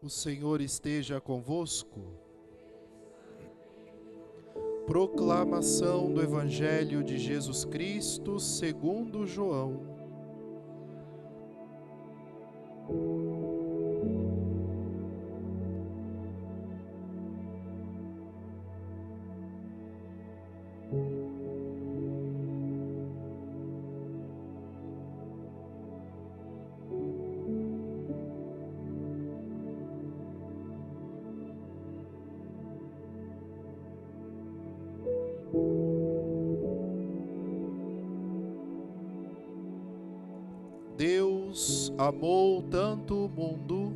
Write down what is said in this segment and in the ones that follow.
O Senhor esteja convosco. Proclamação do Evangelho de Jesus Cristo segundo João. Deus amou tanto o mundo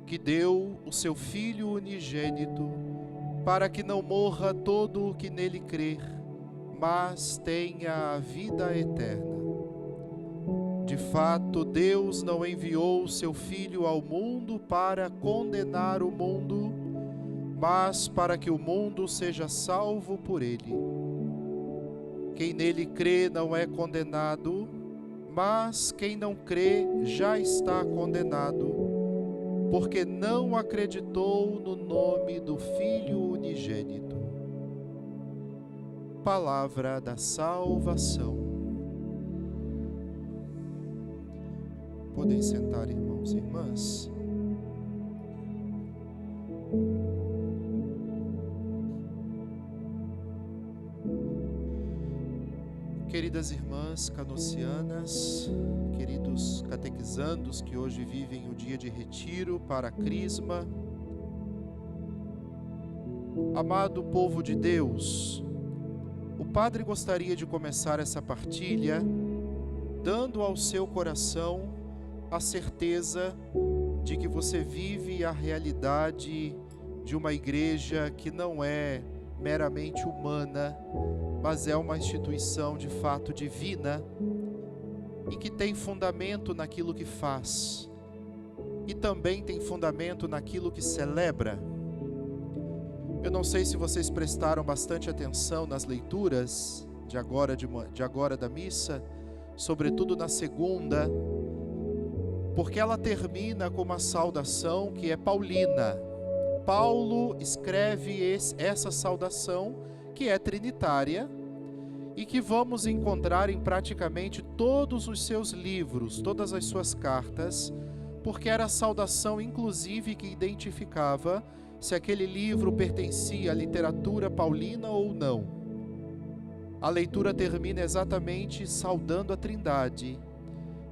que deu o seu Filho unigênito, para que não morra todo o que nele crer, mas tenha a vida eterna. De fato, Deus não enviou o seu Filho ao mundo para condenar o mundo, mas para que o mundo seja salvo por ele. Quem nele crê não é condenado, mas quem não crê já está condenado, porque não acreditou no nome do Filho unigênito. Palavra da salvação. Podem sentar, irmãos e irmãs. Queridas irmãs canossianas, queridos catequizandos que hoje vivem o dia de retiro para a Crisma, amado povo de Deus, o Padre gostaria de começar essa partilha dando ao seu coração a certeza de que você vive a realidade de uma igreja que não é meramente humana, mas é uma instituição de fato divina e que tem fundamento naquilo que faz e também tem fundamento naquilo que celebra. Eu não sei se vocês prestaram bastante atenção nas leituras de agora da missa, sobretudo na segunda, porque ela termina com uma saudação que é paulina. Paulo escreve essa saudação, que é trinitária, e que vamos encontrar em praticamente todos os seus livros, todas as suas cartas, porque era a saudação, inclusive, que identificava se aquele livro pertencia à literatura paulina ou não. A leitura termina exatamente saudando a Trindade.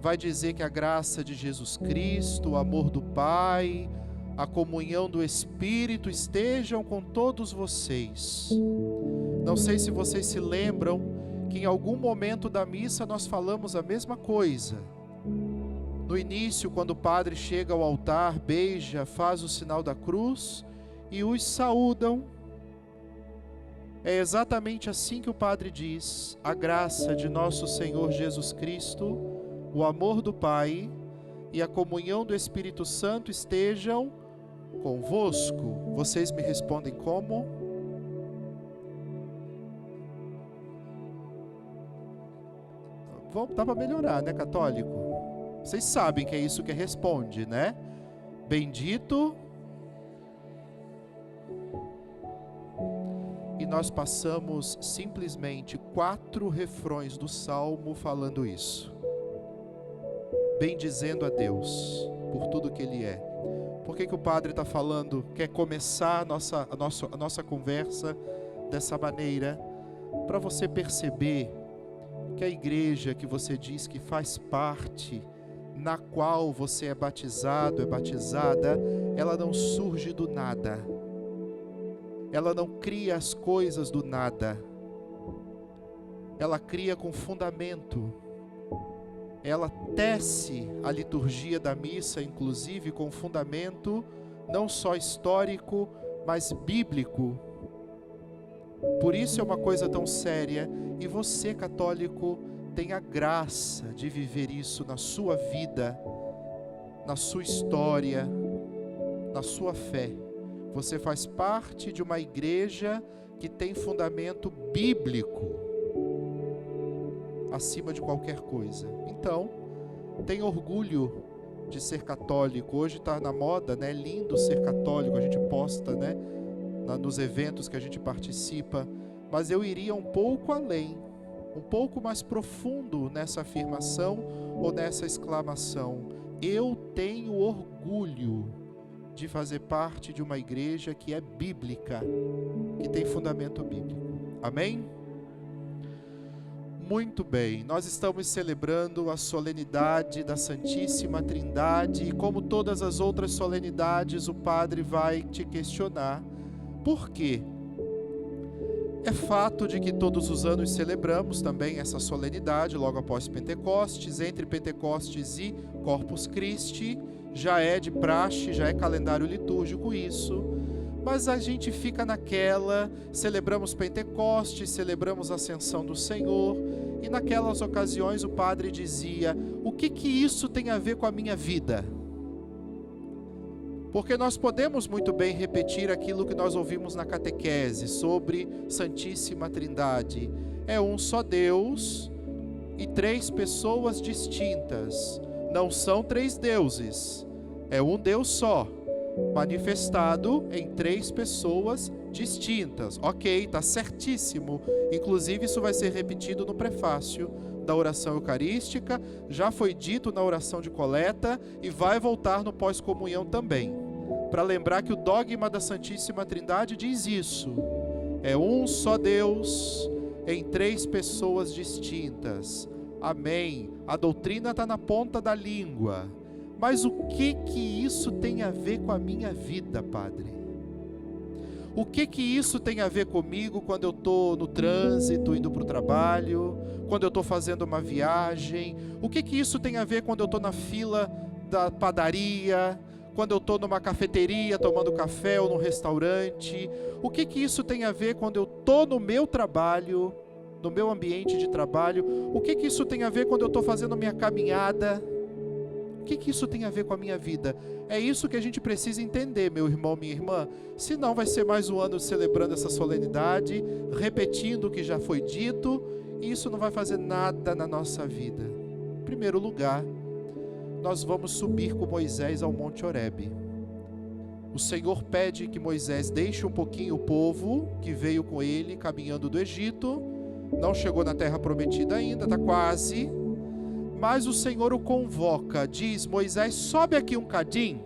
Vai dizer que a graça de Jesus Cristo, o amor do Pai, a comunhão do Espírito estejam com todos vocês. Não sei se vocês se lembram que em algum momento da missa nós falamos a mesma coisa. No início, quando o padre chega ao altar, beija, faz o sinal da cruz e os saúdam. É exatamente assim que o padre diz: a graça de nosso Senhor Jesus Cristo, o amor do Pai e a comunhão do Espírito Santo estejam convosco. Vocês me respondem como? Dá para melhorar, né, católico? Vocês sabem que é isso que responde, né? Bendito. E nós passamos simplesmente 4 refrões do Salmo falando isso. Bendizendo a Deus por tudo que Ele é. Por que o padre está falando, quer começar a nossa conversa dessa maneira? Para você perceber que a igreja que você diz que faz parte, na qual você é batizado, é batizada, ela não surge do nada. Ela não cria as coisas do nada. Ela cria com fundamento. Ela tece a liturgia da missa, inclusive, com fundamento não só histórico, mas bíblico. Por isso é uma coisa tão séria, e você, católico, tem a graça de viver isso na sua vida, na sua história, na sua fé. Você faz parte de uma igreja que tem fundamento bíblico acima de qualquer coisa. Então, tenha orgulho de ser católico. Hoje está na moda, né? É lindo ser católico, a gente posta, né? Nos eventos que a gente participa. Mas eu iria um pouco além, um pouco mais profundo nessa afirmação ou nessa exclamação. Eu tenho orgulho de fazer parte de uma igreja que é bíblica, que tem fundamento bíblico. Amém? Muito bem, nós estamos celebrando a solenidade da Santíssima Trindade e, como todas as outras solenidades, o padre vai te questionar por quê. É fato de que todos os anos celebramos também essa solenidade logo após Pentecostes. Entre Pentecostes e Corpus Christi já é de praxe, já é calendário litúrgico isso. Mas a gente fica naquela, celebramos Pentecostes, celebramos a Ascensão do Senhor, e naquelas ocasiões o padre dizia: o que isso tem a ver com a minha vida? Porque nós podemos muito bem repetir aquilo que nós ouvimos na catequese sobre Santíssima Trindade. É um só Deus e três pessoas distintas. Não são três deuses, é um Deus só, manifestado em três pessoas distintas. Ok, está certíssimo. Inclusive isso vai ser repetido no prefácio da oração eucarística, já foi dito na oração de coleta e vai voltar no pós-comunhão também, para lembrar que o dogma da Santíssima Trindade diz isso. É um só Deus em três pessoas distintas. Amém. A doutrina está na ponta da língua. Mas o que isso tem a ver com a minha vida, padre? O que isso tem a ver comigo quando eu estou no trânsito, indo para o trabalho, quando eu estou fazendo uma viagem? O que isso tem a ver quando eu estou na fila da padaria, quando eu estou numa cafeteria tomando café ou num restaurante? O que isso tem a ver quando eu estou no meu trabalho, no meu ambiente de trabalho? O que isso tem a ver quando eu estou fazendo minha caminhada? O que isso tem a ver com a minha vida? É isso que a gente precisa entender, meu irmão, minha irmã. Senão vai ser mais um ano celebrando essa solenidade, repetindo o que já foi dito, e isso não vai fazer nada na nossa vida. Em primeiro lugar, nós vamos subir com Moisés ao Monte Horebe. O Senhor pede que Moisés deixe um pouquinho o povo que veio com ele caminhando do Egito. Não chegou na terra prometida ainda, está quase. Mas o Senhor o convoca, diz: Moisés, sobe aqui um cadinho,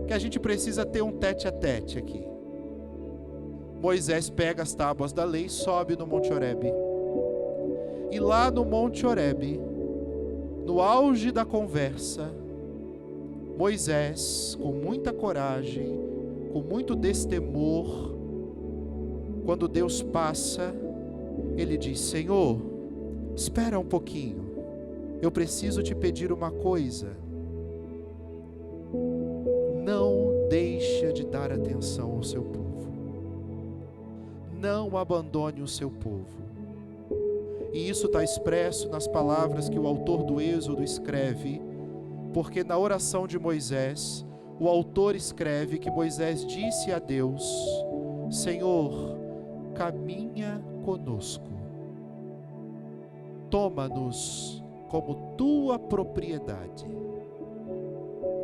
que a gente precisa ter um tete-a-tete aqui. Moisés pega as tábuas da lei e sobe no Monte Horebe. E lá no Monte Horebe, no auge da conversa, Moisés, com muita coragem, com muito destemor, quando Deus passa, ele diz: Senhor, espera um pouquinho. Eu preciso te pedir uma coisa. Não deixa de dar atenção ao seu povo. Não abandone o seu povo. E isso está expresso nas palavras que o autor do Êxodo escreve, porque na oração de Moisés, o autor escreve que Moisés disse a Deus: Senhor, caminha conosco. Toma-nos como tua propriedade.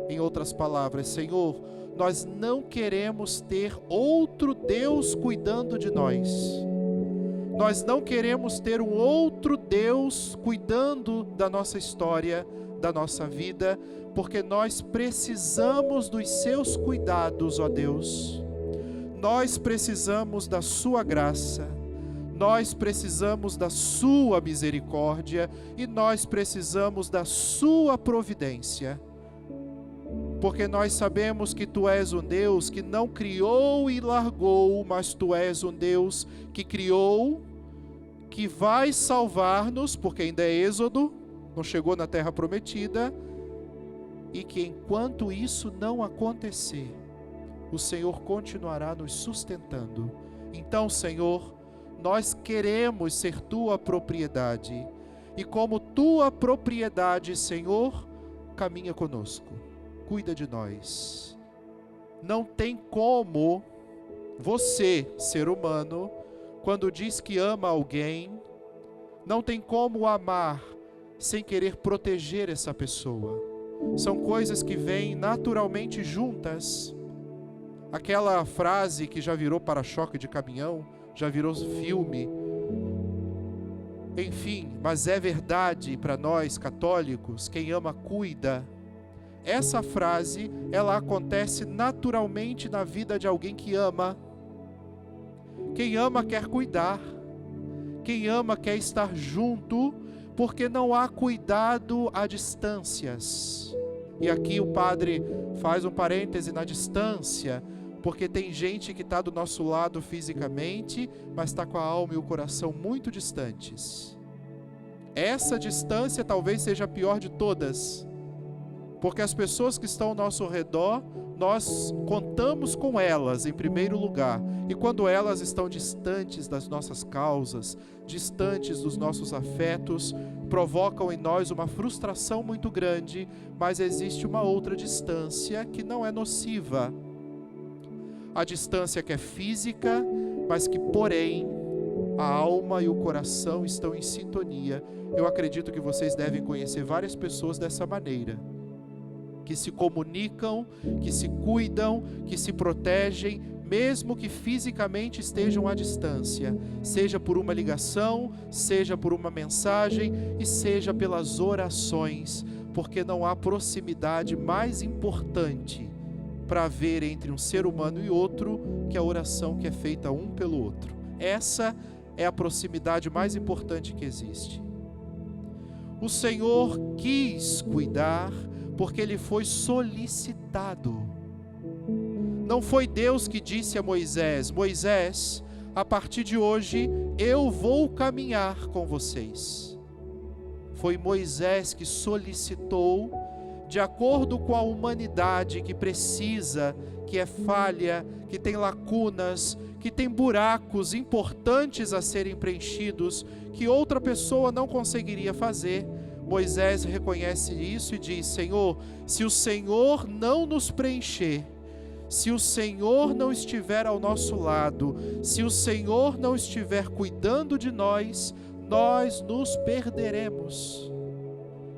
Em outras palavras, Senhor, nós não queremos ter outro Deus cuidando de nós. Nós não queremos ter um outro Deus cuidando da nossa história, da nossa vida, porque nós precisamos dos seus cuidados, ó Deus. Nós precisamos da sua graça. Nós precisamos da sua misericórdia e nós precisamos da sua providência. Porque nós sabemos que tu és um Deus que não criou e largou, mas tu és um Deus que criou, que vai salvar-nos, porque ainda é Êxodo, não chegou na terra prometida, e que enquanto isso não acontecer, o Senhor continuará nos sustentando. Então, Senhor, nós queremos ser tua propriedade, e como tua propriedade, Senhor, caminha conosco, cuida de nós. Não tem como você, ser humano, quando diz que ama alguém, não tem como amar sem querer proteger essa pessoa. São coisas que vêm naturalmente juntas. Aquela frase que já virou para-choque de caminhão, já virou filme. Enfim, mas é verdade para nós católicos, quem ama cuida. Essa frase, ela acontece naturalmente na vida de alguém que ama. Quem ama quer cuidar. Quem ama quer estar junto, porque não há cuidado a distâncias. E aqui o padre faz um parêntese na distância, porque tem gente que está do nosso lado fisicamente, mas está com a alma e o coração muito distantes. Essa distância talvez seja a pior de todas, porque as pessoas que estão ao nosso redor, nós contamos com elas em primeiro lugar, e quando elas estão distantes das nossas causas, distantes dos nossos afetos, provocam em nós uma frustração muito grande, mas existe uma outra distância que não é nociva. A distância que é física, mas que, porém, a alma e o coração estão em sintonia. Eu acredito que vocês devem conhecer várias pessoas dessa maneira, que se comunicam, que se cuidam, que se protegem, mesmo que fisicamente estejam à distância, seja por uma ligação, seja por uma mensagem e seja pelas orações, porque não há proximidade mais importante para haver entre um ser humano e outro que a oração que é feita um pelo outro. Essa é a proximidade mais importante que existe. O Senhor quis cuidar porque Ele foi solicitado. Não foi Deus que disse a Moisés: Moisés, a partir de hoje eu vou caminhar com vocês. Foi Moisés que solicitou, de acordo com a humanidade que precisa, que é falha, que tem lacunas, que tem buracos importantes a serem preenchidos, que outra pessoa não conseguiria fazer. Moisés reconhece isso e diz: Senhor, se o Senhor não nos preencher, se o Senhor não estiver ao nosso lado, se o Senhor não estiver cuidando de nós, nós nos perderemos.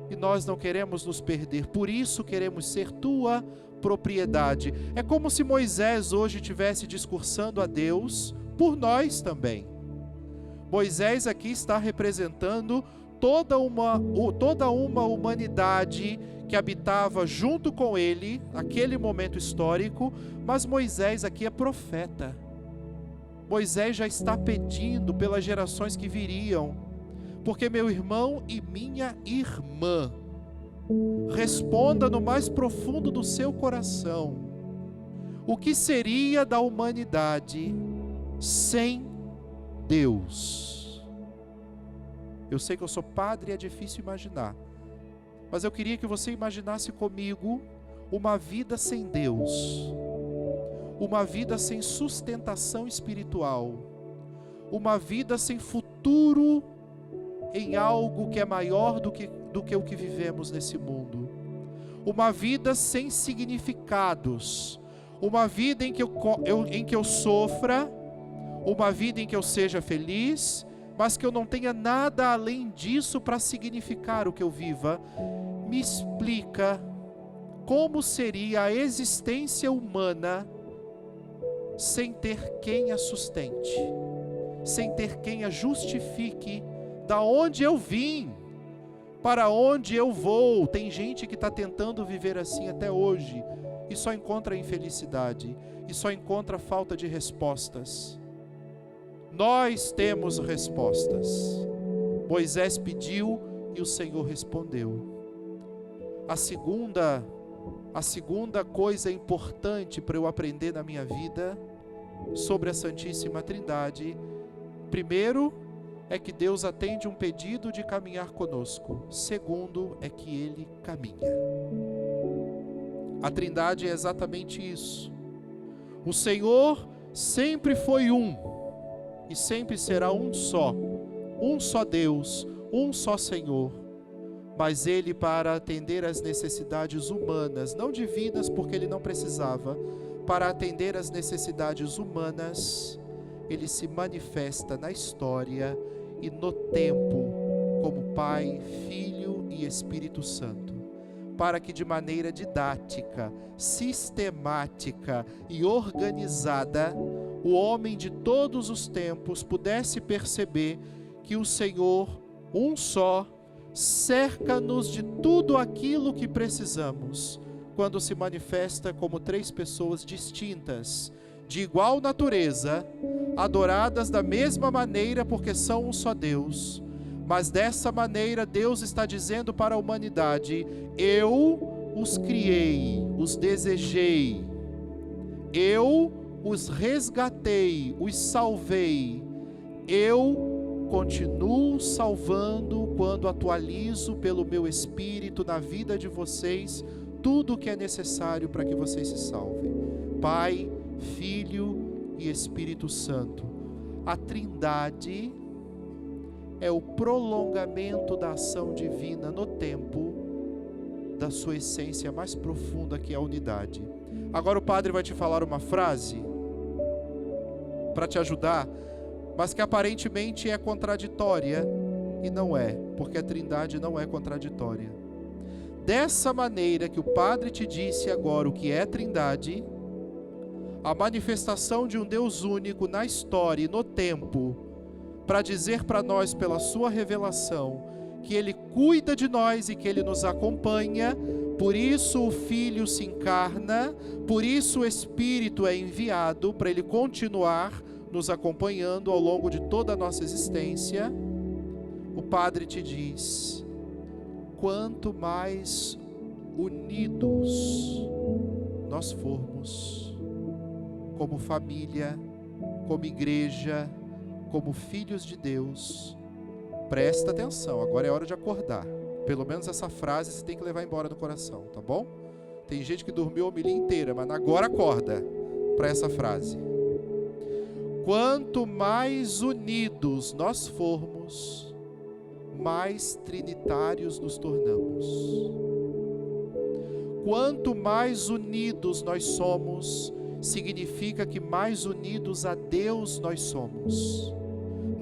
E nós não queremos nos perder, por isso queremos ser tua propriedade. É como se Moisés hoje estivesse discursando a Deus por nós também. Moisés aqui está representando toda uma humanidade que habitava junto com ele, naquele momento histórico, mas Moisés aqui é profeta. Moisés já está pedindo pelas gerações que viriam, porque meu irmão e minha irmã, responda no mais profundo do seu coração, o que seria da humanidade sem Deus? Eu sei que eu sou padre e é difícil imaginar, mas eu queria que você imaginasse comigo uma vida sem Deus, uma vida sem sustentação espiritual, uma vida sem futuro em algo que é maior do que o que vivemos nesse mundo, uma vida sem significados, uma vida em que eu sofra, uma vida em que eu seja feliz, mas que eu não tenha nada além disso para significar o que eu viva. Me explica como seria a existência humana sem ter quem a sustente, sem ter quem a justifique. Da onde eu vim, para onde eu vou? Tem gente que está tentando viver assim até hoje e só encontra infelicidade, e só encontra falta de respostas. Nós temos respostas. Moisés pediu e o Senhor respondeu. A segunda coisa importante para eu aprender na minha vida sobre a Santíssima Trindade, primeiro, é que Deus atende um pedido de caminhar conosco. Segundo, é que Ele caminha. A Trindade é exatamente isso. O Senhor sempre foi um, e sempre será um só Deus, um só Senhor. Mas Ele, para atender às necessidades humanas, não divinas porque Ele não precisava, para atender às necessidades humanas, Ele se manifesta na história e no tempo como Pai, Filho e Espírito Santo, para que de maneira didática, sistemática e organizada, o homem de todos os tempos pudesse perceber que o Senhor, um só, cerca-nos de tudo aquilo que precisamos, quando se manifesta como três pessoas distintas, de igual natureza, adoradas da mesma maneira porque são um só Deus. Mas dessa maneira Deus está dizendo para a humanidade: eu os criei, os desejei, eu os resgatei, os salvei, eu continuo salvando quando atualizo pelo meu Espírito na vida de vocês tudo o que é necessário para que vocês se salvem. Pai, Filho e Espírito Santo. A Trindade é o prolongamento da ação divina no tempo, da sua essência mais profunda, que é a unidade. Agora o Padre vai te falar uma frase para te ajudar, mas que aparentemente é contraditória, e não é, porque a Trindade não é contraditória. Dessa maneira que o Padre te disse agora o que é Trindade, a manifestação de um Deus único na história e no tempo, para dizer para nós pela sua revelação que Ele cuida de nós e que Ele nos acompanha. Por isso o Filho se encarna, por isso o Espírito é enviado para Ele continuar nos acompanhando ao longo de toda a nossa existência. O Padre te diz: quanto mais unidos nós formos, como família, como igreja, como filhos de Deus, presta atenção, agora é hora de acordar. Pelo menos essa frase você tem que levar embora do coração, tá bom? Tem gente que dormiu a homilia inteira, mas agora acorda para essa frase. Quanto mais unidos nós formos, mais trinitários nos tornamos. Quanto mais unidos nós somos, significa que mais unidos a Deus nós somos.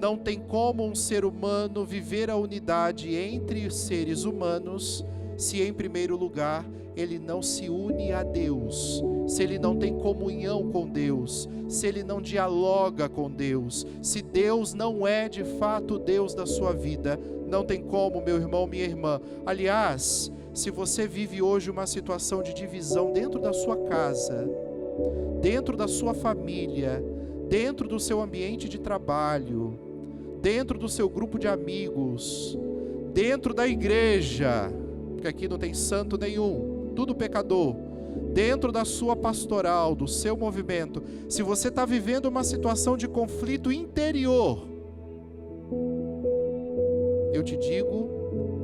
Não tem como um ser humano viver a unidade entre os seres humanos se, em primeiro lugar, ele não se une a Deus, se ele não tem comunhão com Deus, se ele não dialoga com Deus, se Deus não é de fato Deus da sua vida. Não tem como, meu irmão, minha irmã. Aliás, se você vive hoje uma situação de divisão dentro da sua casa, dentro da sua família, dentro do seu ambiente de trabalho, dentro do seu grupo de amigos, dentro da igreja, porque aqui não tem santo nenhum, tudo pecador, dentro da sua pastoral, do seu movimento, se você está vivendo uma situação de conflito interior, eu te digo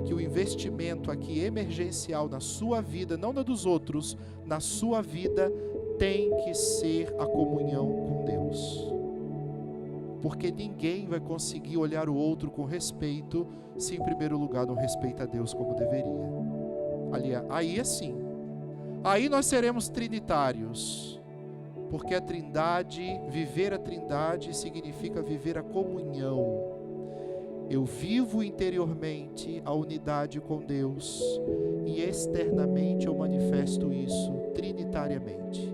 que o investimento aqui emergencial na sua vida, não na dos outros, na sua vida, tem que ser a comunhão com Deus. Porque ninguém vai conseguir olhar o outro com respeito se, em primeiro lugar, não respeita a Deus como deveria. Aí assim, aí nós seremos trinitários, porque a Trindade, viver a Trindade significa viver a comunhão. Eu vivo interiormente a unidade com Deus e externamente eu manifesto isso trinitariamente.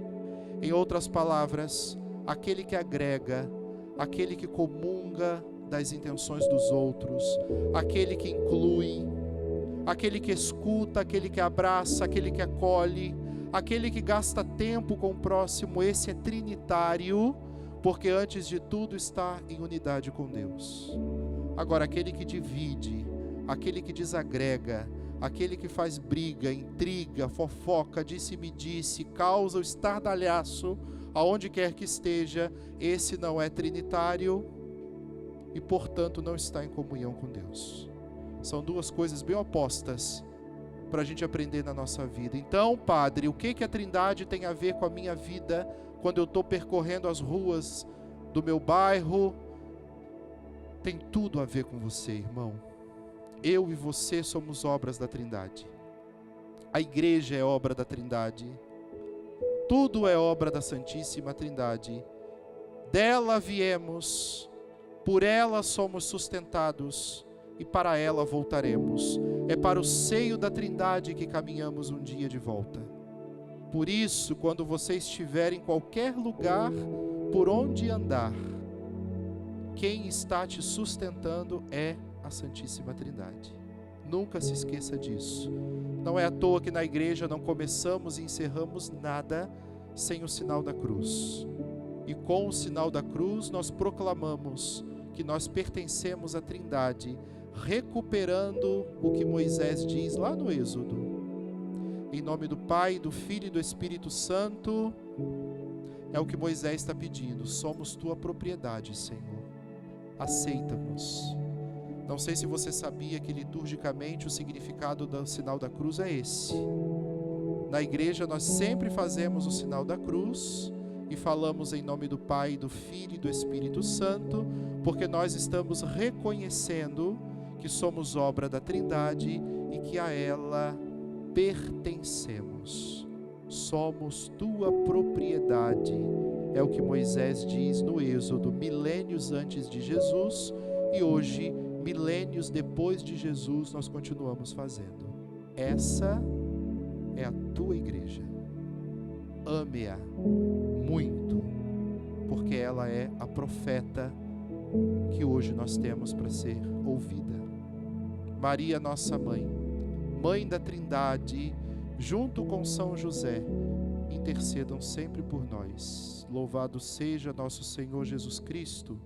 Em outras palavras, aquele que agrega, aquele que comunga das intenções dos outros, aquele que inclui, aquele que escuta, aquele que abraça, aquele que acolhe, aquele que gasta tempo com o próximo, esse é trinitário, porque antes de tudo está em unidade com Deus. Agora, aquele que divide, aquele que desagrega, aquele que faz briga, intriga, fofoca, disse-me-disse, causa o estardalhaço, aonde quer que esteja, esse não é trinitário e, portanto, não está em comunhão com Deus. São duas coisas bem opostas para a gente aprender na nossa vida. Então, Padre, o que a Trindade tem a ver com a minha vida quando eu estou percorrendo as ruas do meu bairro? Tem tudo a ver com você, irmão. Eu e você somos obras da Trindade. A igreja é obra da Trindade. Tudo é obra da Santíssima Trindade. Dela viemos, por ela somos sustentados e para ela voltaremos. É para o seio da Trindade que caminhamos um dia de volta. Por isso, quando você estiver em qualquer lugar por onde andar, quem está te sustentando é a Santíssima Trindade. Nunca se esqueça disso. Não é à toa que na igreja não começamos e encerramos nada sem o sinal da cruz. E com o sinal da cruz nós proclamamos que nós pertencemos à Trindade, recuperando o que Moisés diz lá no Êxodo. Em nome do Pai, do Filho e do Espírito Santo, é o que Moisés está pedindo. Somos tua propriedade, Senhor. Aceita-nos. Não sei se você sabia que liturgicamente o significado do sinal da cruz é esse. Na igreja nós sempre fazemos o sinal da cruz e falamos em nome do Pai, do Filho e do Espírito Santo, porque nós estamos reconhecendo que somos obra da Trindade e que a ela pertencemos. Somos tua propriedade. É o que Moisés diz no Êxodo, milênios antes de Jesus, e hoje, milênios depois de Jesus, nós continuamos fazendo. Essa é a tua igreja. Ame-a muito, porque ela é a profeta que hoje nós temos para ser ouvida. Maria, nossa mãe, mãe da Trindade, junto com São José, intercedam sempre por nós. Louvado seja nosso Senhor Jesus Cristo.